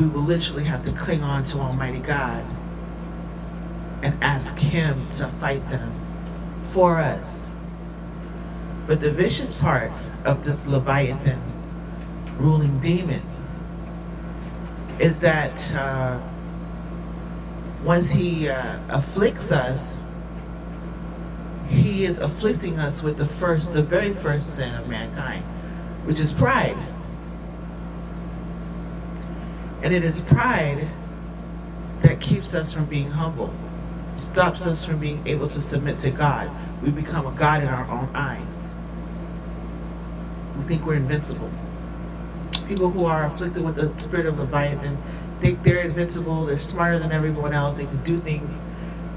we will literally have to cling on to Almighty God and ask Him to fight them for us. But the vicious part of this Leviathan ruling demon is that once he afflicts us, he is afflicting us with the very first sin of mankind, which is pride. And it is pride that keeps us from being humble, stops us from being able to submit to God. We become a God in our own eyes. We think we're invincible. People who are afflicted with the spirit of Leviathan think they're invincible, they're smarter than everyone else, they can do things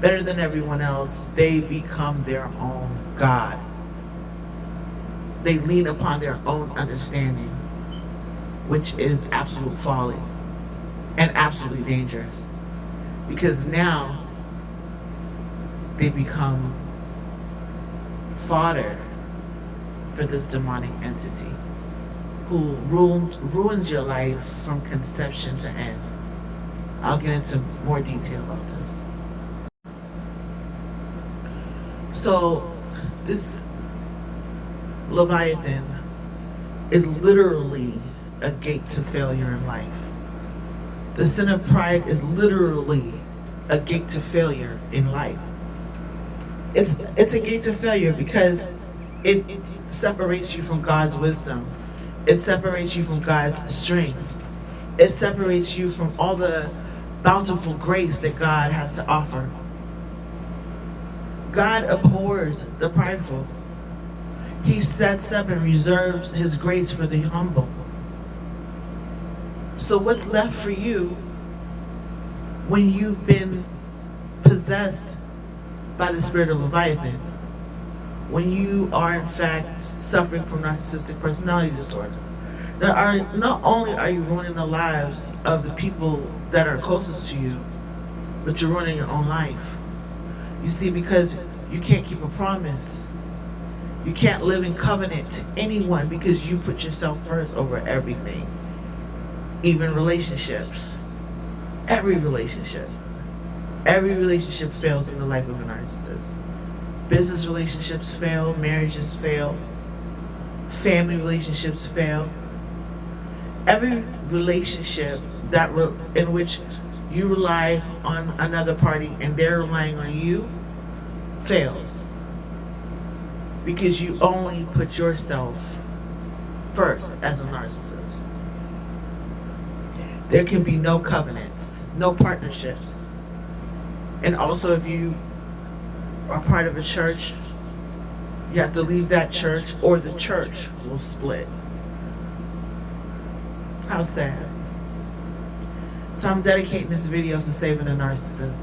better than everyone else. They become their own God. They lean upon their own understanding, which is absolute folly and absolutely dangerous. Because now they become fodder for this demonic entity who ruins your life from conception to end. I'll get into more detail about this. So this Leviathan is literally a gate to failure in life. The sin of pride is literally a gate to failure in life. It's a gate to failure because it separates you from God's wisdom. It separates you from God's strength. It separates you from all the bountiful grace that God has to offer. God abhors the prideful. He sets up and reserves His grace for the humble. So what's left for you when you've been possessed by the spirit of Leviathan? When you are in fact suffering from narcissistic personality disorder? Not only are you ruining the lives of the people that are closest to you, but you're ruining your own life. You see, because you can't keep a promise. You can't live in covenant to anyone because you put yourself first over everything. Even relationships. Every relationship fails in the life of a narcissist. Business relationships fail, marriages fail, family relationships fail. Every relationship in which you rely on another party and they're relying on you fails. Because you only put yourself first as a narcissist. There can be no covenants, no partnerships. And also, if you are part of a church, you have to leave that church or the church will split. How sad. So I'm dedicating this video to saving the narcissist.